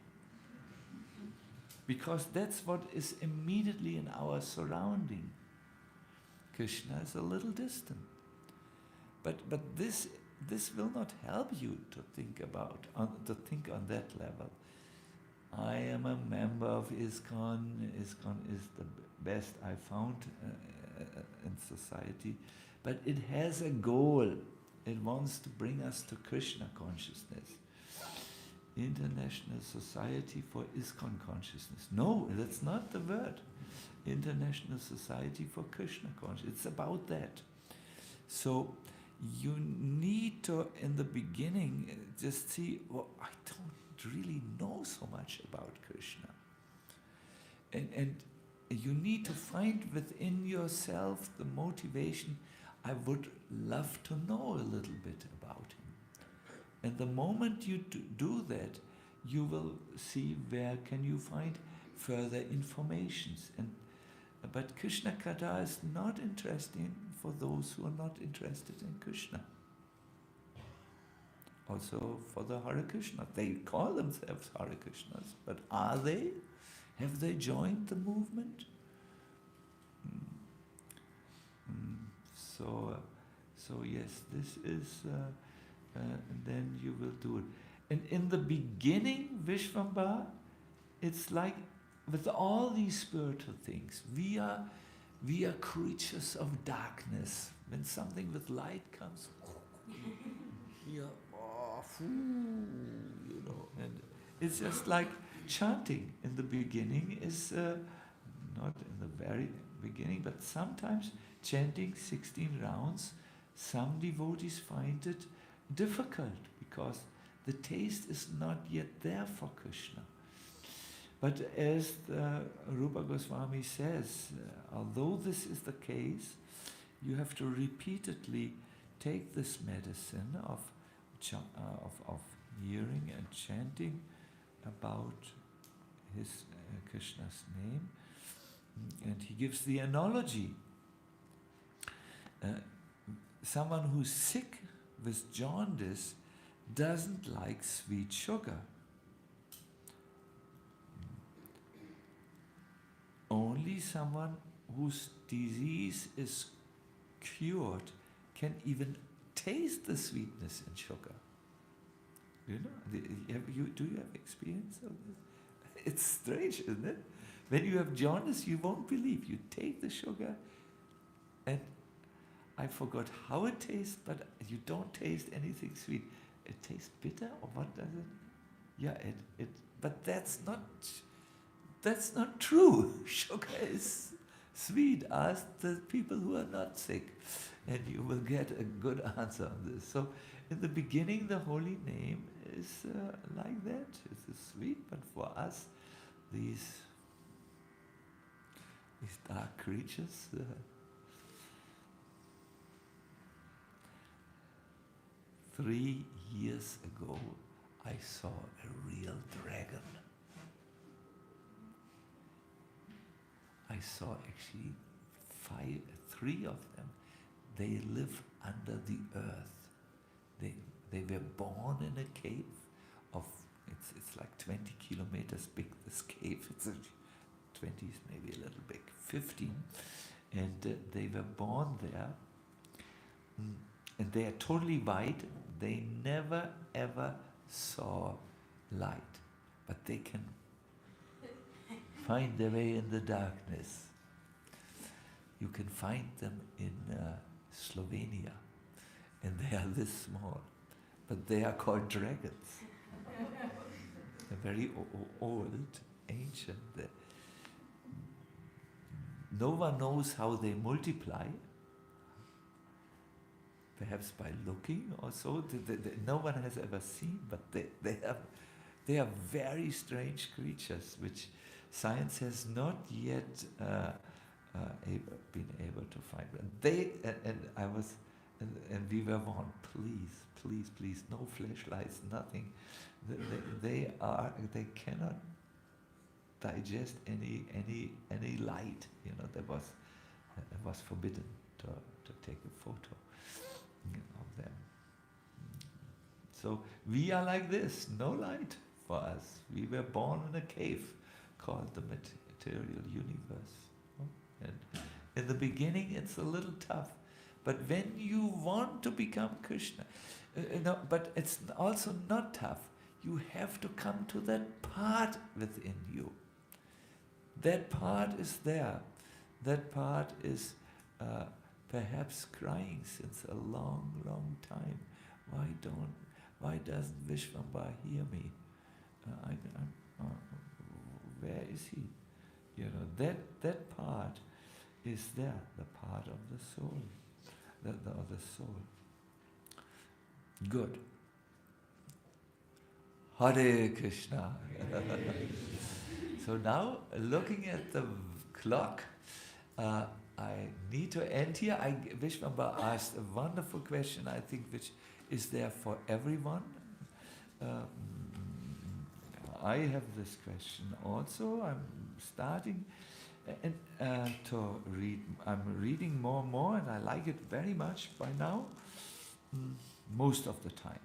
Because that's what is immediately in our surrounding. Krishna is a little distant. But this will not help you to think on that level. I am a member of ISKCON. ISKCON is the best I found in society. But it has a goal. It wants to bring us to Krishna consciousness. International Society for ISKCON Consciousness. No, that's not the word. International Society for Krishna Consciousness. It's about that. So you need to, in the beginning, just see, I don't really know so much about Krishna. And you need to find within yourself the motivation, I would love to know a little bit about him. And the moment you do that, you will see where can you find further informations. But Krishna-katha is not interesting for those who are not interested in Krishna. Also for the Hare Krishna. They call themselves Hare Krishnas, but are they? Have they joined the movement? So yes, this is... and then you will do it. And in the beginning, Vishvambara, it's like with all these spiritual things, we are creatures of darkness. When something with light comes, we are and it's just like chanting in the beginning is not in the very beginning, but sometimes chanting 16 rounds, some devotees find it difficult because the taste is not yet there for Krishna. But as the Rupa Goswami says, although this is the case, you have to repeatedly take this medicine of hearing and chanting about his Krishna's name, and he gives the analogy. Someone who's sick with jaundice doesn't like sweet sugar. Only someone whose disease is cured can even taste the sweetness in sugar. Do you have experience of this? It's strange, isn't it? When you have jaundice, you won't believe. You take the sugar, and I forgot how it tastes, but you don't taste anything sweet. It tastes bitter, or what does it? Yeah, but that's not true. Sugar is sweet. Ask the people who are not sick, and you will get a good answer on this. So, in the beginning, the holy name is like that. It's sweet, but for us, these dark creatures. 3 years ago, I saw a real dragon. I saw actually 3 of them. They live under the earth. They were born in a cave of, it's like 20 kilometers big, this cave. It's 20 is maybe a little big, 15. And they were born there. And they are totally white. They never ever saw light. But they can find their way in the darkness. You can find them in Slovenia. And they are this small. But they are called dragons. They're very old, ancient. No one knows how they multiply. Perhaps by looking or so. No one has ever seen, but they are very strange creatures which science has not yet been able to find. And we were warned, please, no flashlights, nothing. they cannot digest any light. That was forbidden to take a photo of them. So we are like this, no light for us. We were born in a cave called the material universe. And in the beginning it's a little tough. But when you want to become Krishna, but it's also not tough. You have to come to that part within you. That part is there. That part is perhaps crying since a long, long time. Why doesn't Vishwambara hear me? Where is he? That part is there, the part of the soul, the soul. Good. Hare Krishna. So now, looking at the clock, I need to end here. Vishwambara asked a wonderful question, I think, which is there for everyone. I have this question also. I'm starting to read. I'm reading more and more, and I like it very much by now, most of the time.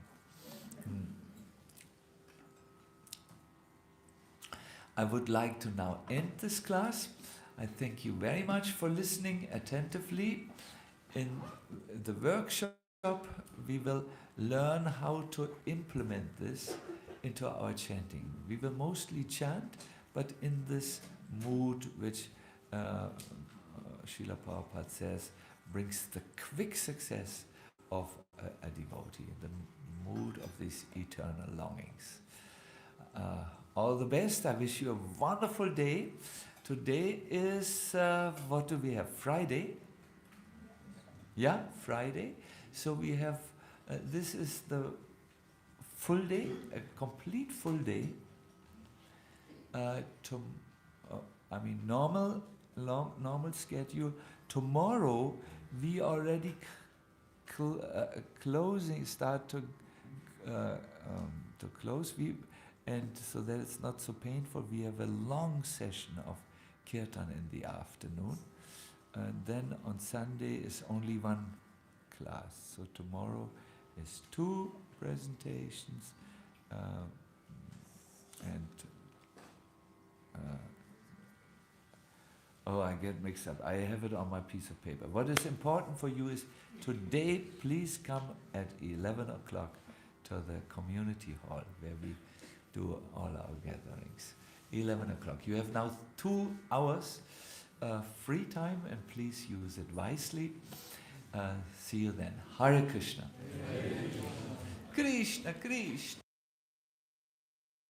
I would like to now end this class. I thank you very much for listening attentively. In the workshop, we will learn how to implement this into our chanting. We will mostly chant, but in this mood which Srila Prabhupada says brings the quick success of a devotee, the mood of these eternal longings. All the best. I wish you a wonderful day. Today is, what do we have? Friday? Yeah, Friday. So we have, this is the full day, a complete full day. Normal schedule. Tomorrow we already start to close. And so that it's not so painful, we have a long session of kirtan in the afternoon. And then on Sunday is only one class. So tomorrow is 2 presentations I get mixed up. I have it on my piece of paper. What is important for you is today, please come at 11 o'clock to the community hall where we do all our gatherings. 11 o'clock. You have now 2 hours free time, and please use it wisely. See you then. Hare Krishna. Krishna, Krishna.